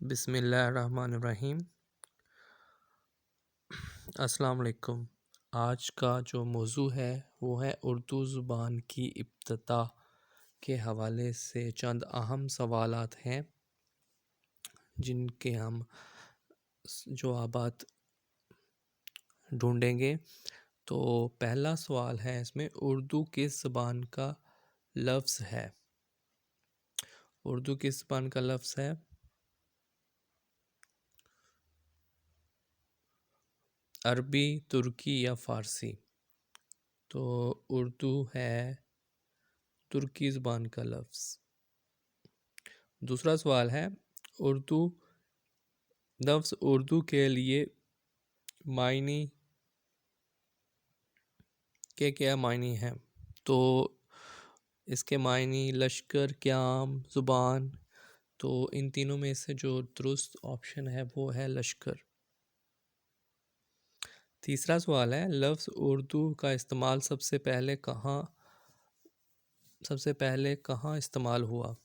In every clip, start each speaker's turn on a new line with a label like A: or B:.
A: बिस्मिल्लाहिर्रहमानिर्रहीम। अस्सलाम वालेकुम। आज का जो मौजू है वो है उर्दू ज़ुबान की इब्तिदा के हवाले से चंद अहम सवालात हैं जिनके हम जवाबात ढूंढेंगे। तो पहला सवाल है इसमें, उर्दू किस ज़बान का लफ्ज़ है? उर्दू किस ज़बान का लफ्ज़ है? अरबी, तुर्की या फ़ारसी? तो उर्दू है तुर्की ज़बान का लफ्ज़। दूसरा सवाल है, उर्दू लफ्ज़ उर्दू के लिए मायने के क्या मायने हैं? तो इसके मायने लश्कर, क़याम, ज़ुबान। तो इन तीनों में से जो दुरुस्त ऑप्शन है वो है लश्कर। तीसरा सवाल है, लफ्ज़ उर्दू का इस्तेमाल सबसे पहले कहाँ इस्तेमाल हुआ?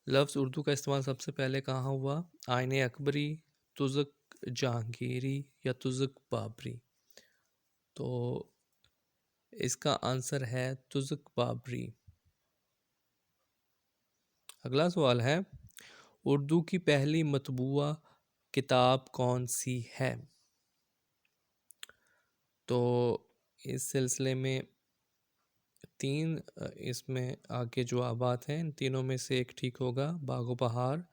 A: लफ्ज़ उर्दू का इस्तेमाल सबसे पहले कहाँ हुआ? आईने अकबरी, तुज़ुक जहांगीरी या तुज़ुक बाबरी? तो इसका आंसर है तुज़ुक बाबरी। अगला सवाल है, उर्दू की पहली मतबूआ किताब कौन सी है? तो इस सिलसिले में इसमें आगे जवाबात हैं, इन तीनों में से एक ठीक होगा। बागो बहार,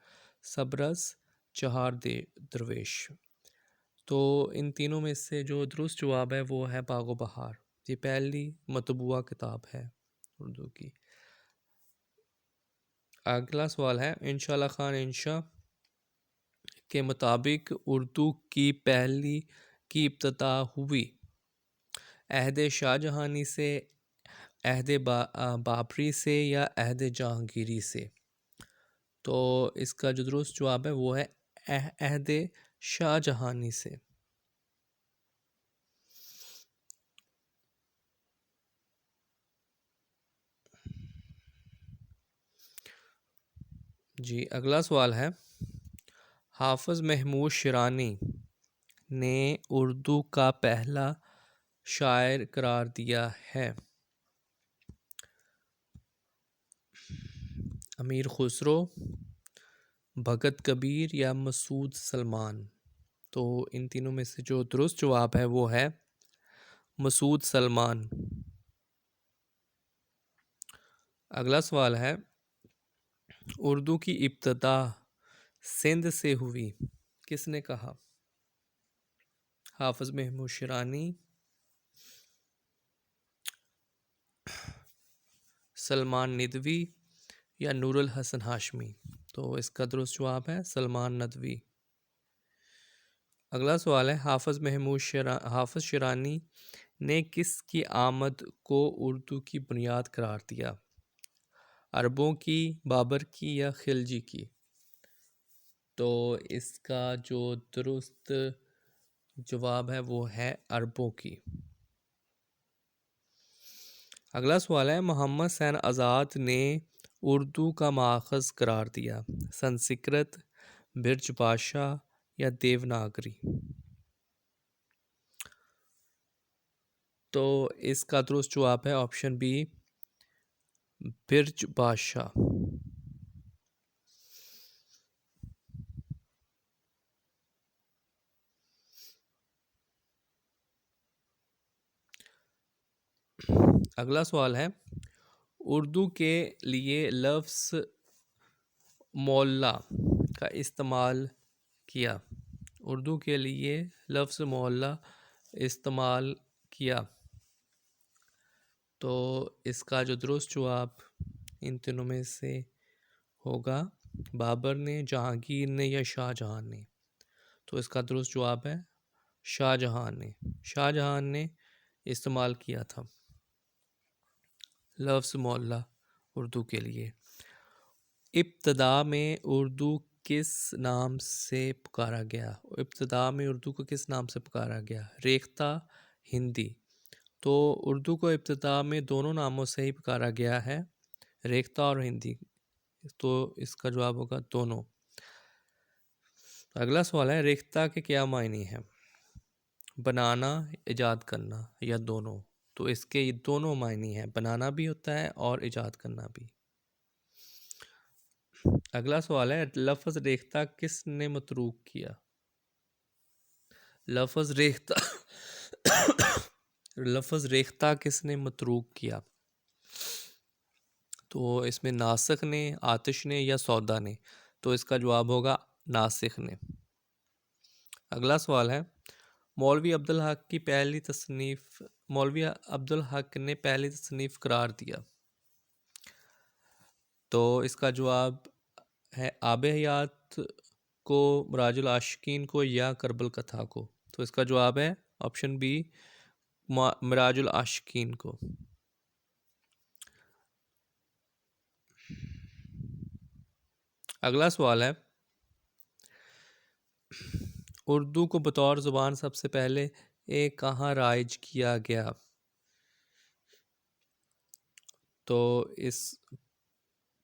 A: सबरस, चहार दे दरवेश। तो इन तीनों में से जो दुरुस्त जवाब है वो है बागो बहार। ये पहली मतबूआ किताब है उर्दू की। अगला सवाल है, इंशाअल्लाह खान इंशा के मुताबिक उर्दू की पहली की इब्तिदा हुई अहद शाहजहानी से, बाबरी से या अहद जहांगीरी से? तो इसका जो दुरुस्त जवाब है वो है अहद शाहजहानी से। जी, अगला सवाल है, हाफिज़ महमूद शिरानी ने उर्दू का पहला शायर करार दिया है अमीर खुसरो, भगत कबीर या मसूद सलमान? तो इन तीनों में से जो दुरुस्त जवाब है वो है मसूद सलमान। अगला सवाल है, उर्दू की इब्तिदा सिंध से हुई, किसने कहा? हाफिज़ महमूद शिरानी, सलमान निदवी या नूरुल हसन हाशमी? तो इसका दुरुस्त जवाब है सलमान नदवी। अगला सवाल है, हाफिज़ शिरानी ने किसकी आमद को उर्दू की बुनियाद करार दिया? अरबों की, बाबर की या खिलजी की? तो इसका जो दुरुस्त जवाब है वो है अरबों की। अगला सवाल है, मोहम्मद हुसैन आज़ाद ने उर्दू का माखज़ करार दिया संस्कृत, ब्रज भाषा या देवनागरी? तो इसका दुरुस्त जवाब है ऑप्शन बी, ब्रज भाषा। अगला सवाल है, उर्दू के लिए लफ्ज़ मौला का इस्तेमाल किया। उर्दू के लिए लफ्ज़ मौला इस्तेमाल किया। तो इसका जो दुरुस्त जवाब इन तीनों में से होगा बाबर ने, जहांगीर ने या शाहजहां ने? तो इसका दुरुस्त जवाब है शाहजहां ने। शाहजहां ने इस्तेमाल किया था लफ्ज़ मौला उर्दू के लिए। इब्तिदा में उर्दू किस नाम से पुकारा गया? इब्तिदा में उर्दू को किस नाम से पुकारा गया? रेख्ता, हिंदी? तो उर्दू को इब्तिदा में दोनों नामों से ही पुकारा गया है, रेख्ता और हिंदी। तो इसका जवाब होगा दोनों। अगला सवाल है, रेख्ता के क्या मायने हैं? बनाना, इजाद करना या दोनों? तो इसके ये दोनों मायने हैं, बनाना भी होता है और इजाद करना भी। अगला सवाल है, लफ्ज़ रेख्ता किसने मतरूक किया? लफ्ज़ रेख्ता लफ्ज़ रेख्ता किसने मतरूक किया? तो इसमें नासिख ने, आतिश ने या सौदा ने? तो इसका जवाब होगा नासिख ने। अगला सवाल है, मौलवी अब्दुल हक की पहली तसनीफ़, मौलवी अब्दुल हक ने पहली तसनीफ़ करार दिया? तो इसका जवाब है आब हयात को, मराजुल आशिकीन को या करबल कथा को? तो इसका जवाब है ऑप्शन बी, मराजुल आशिकीन को। अगला सवाल है, उर्दू को बतौर ज़ुबान सबसे पहले कहाँ राइज किया गया? तो इस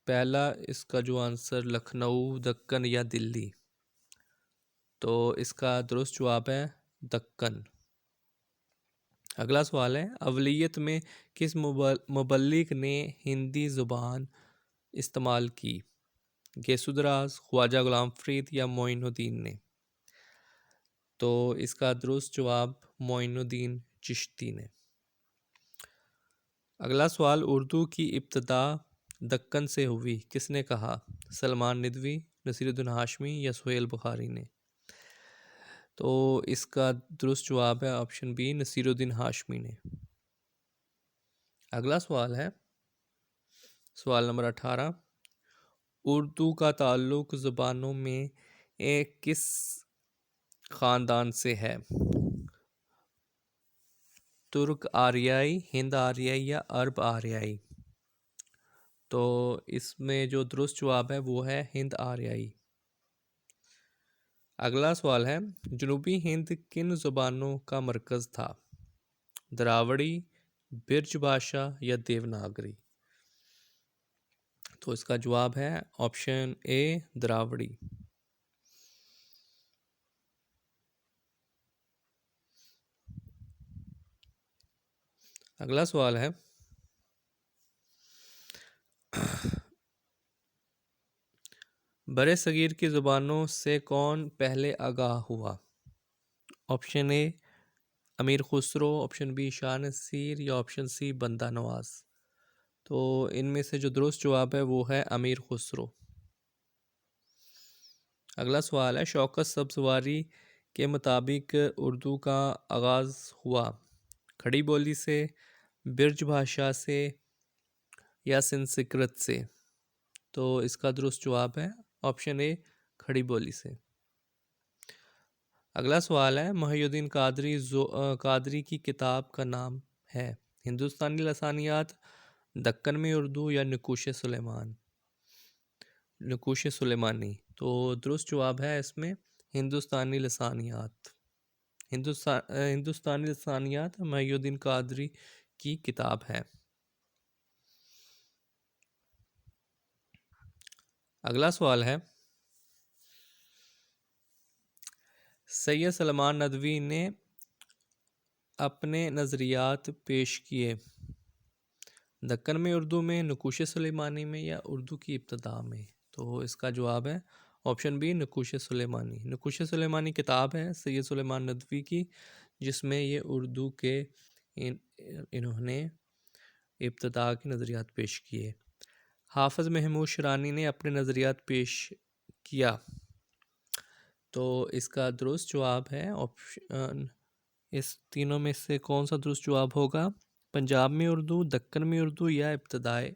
A: पहला इसका जो आंसर लखनऊ, दक्कन या दिल्ली? तो इसका दुरुस्त जवाब है दक्कन। अगला सवाल है, अवलियत में किस मुबल्लिग ने हिंदी ज़ुबान इस्तेमाल की? गेसुदराज, ख्वाजा गुलाम फरीद या मोइनुद्दीन ने? तो इसका दुरुस्त जवाब मोइनुद्दीन चिश्ती ने। अगला सवाल, उर्दू की इब्तदा दक्कन से हुई, किसने कहा? सलमान निदवी, नसीरुद्दीन हाशमी या सुहेल बुखारी ने? तो इसका दुरुस्त जवाब है ऑप्शन बी, नसीरुद्दीन हाशमी ने। अगला सवाल है, सवाल नंबर 18, उर्दू का ताल्लुक ज़ुबानों में किस ख़ानदान से है? तुर्क आर्याई, हिंद आर्याई या अरब आर्याई? तो इसमें जो दुरुस्त जवाब है वो है हिंद आर्याई। अगला सवाल है, जनूबी हिंद किन ज़ुबानों का मरकज़ था? द्रावड़ी, बिरज भाषा या देवनागरी? तो इसका जवाब है ऑप्शन ए, द्रावड़ी। अगला सवाल है, बरे सगीर की ज़ुबानों से कौन पहले आगाह हुआ? ऑप्शन ए, अमीर खुसरो, ऑप्शन बी, शाह नसीर या ऑप्शन सी, बंदा नवाज? तो इनमें से जो दुरुस्त जवाब है वो है अमीर खुसरो। अगला सवाल है, शौकत सब्ज़वारी के मुताबिक उर्दू का आगाज़ हुआ खड़ी बोली से, बिरज भाषा से या संस्कृत से? तो इसका दुरुस्त जवाब है ऑप्शन ए, खड़ी बोली से। अगला सवाल है, मुहियुद्दीन कादरी की किताब का नाम है हिंदुस्तानी लसानियात, दक्कन में उर्दू या नकुश सुलेमान, नकुश सुलेमानी? तो दुरुस्त जवाब है इसमें हिंदुस्तानी लसानियात। हिंदुस्तानी लसानियात मुहियुद्दीन कादरी की किताब है। अगला सवाल है, सैयद सलमान नदवी ने अपने नज़रियात पेश किए दक्कन में उर्दू में, नकुश सुलेमानी में या उर्दू की इब्तदा में? तो इसका जवाब है ऑप्शन बी, नकुश सुलेमानी। नकुश सुलेमानी किताब है सैयद सुलेमान नदवी की, जिसमें ये उर्दू के इन्होंने इब्तदा के नज़रियात पेश किए। हाफिज़ महमूद शिरानी ने अपने नज़रियात पेश किया? तो इसका दुरुस्त जवाब है ऑप्शन, इस तीनों में से कौन सा दुरुस्त जवाब होगा? पंजाब में उर्दू, दक्कन में उर्दू या इब्तदाए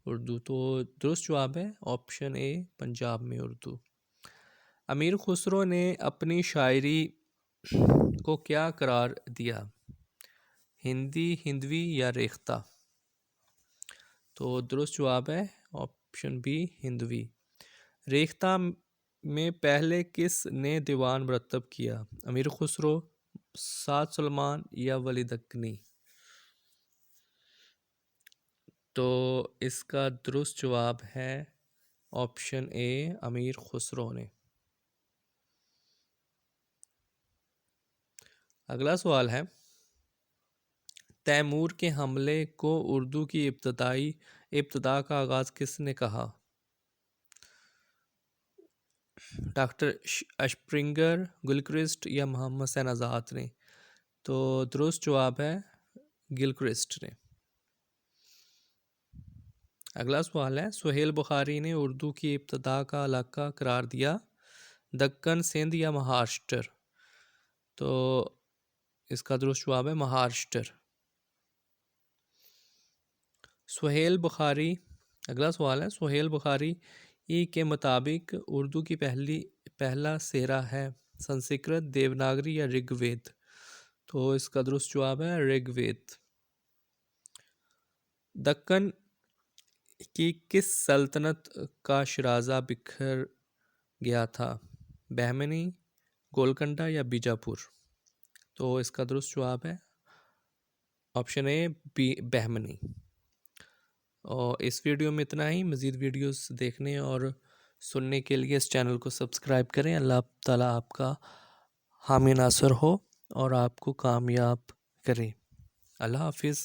A: उर्दू? तो दुरुस्त जवाब है ऑप्शन ए, पंजाब में उर्दू। अमीर खुसरो ने अपनी शायरी को क्या करार दिया? हिंदी, हिंदवी या रेख्ता? तो दुरुस्त जवाब है ऑप्शन बी, हिंदवी। रेख्ता में पहले किस ने दीवान मरतब किया? अमीर खुसरो, साद सलमान या वली दक्कनी? तो इसका दुरुस्त जवाब है ऑप्शन ए, अमीर खुसरो ने। अगला सवाल है, तैमूर के हमले को उर्दू की इब्तदा का आगाज़ किसने कहा? डॉक्टर स्प्रिंगर, गिलक्रिस्ट या मोहम्मद हुसैन आज़ाद ने? तो दुरुस्त जवाब है गिलक्रिस्ट ने। अगला सवाल है, सुहेल बुखारी ने उर्दू की इब्तदा का इलाका करार दिया दक्कन, सिंध या महाराष्ट्र? तो इसका दुरुस्त जवाब है महाराष्ट्र। सुहेल बुखारी, अगला सवाल है, सुहेल बुखारी के मुताबिक उर्दू की पहला सेरा है संस्कृत, देवनागरी या ऋग्वेद? तो इसका दुरुस्त जवाब है ऋग्वेद। दक्कन की किस सल्तनत का शराजा बिखर गया था? बहमनी, गोलकंडा या बीजापुर? तो इसका दुरुस्त जवाब है ऑप्शन ए बहमनी। और इस वीडियो में इतना ही। मज़ीद वीडियोस देखने और सुनने के लिए इस चैनल को सब्सक्राइब करें। अल्लाह ताला आपका हामी नासर हो और आपको कामयाब करें। अल्लाह हाफिज़।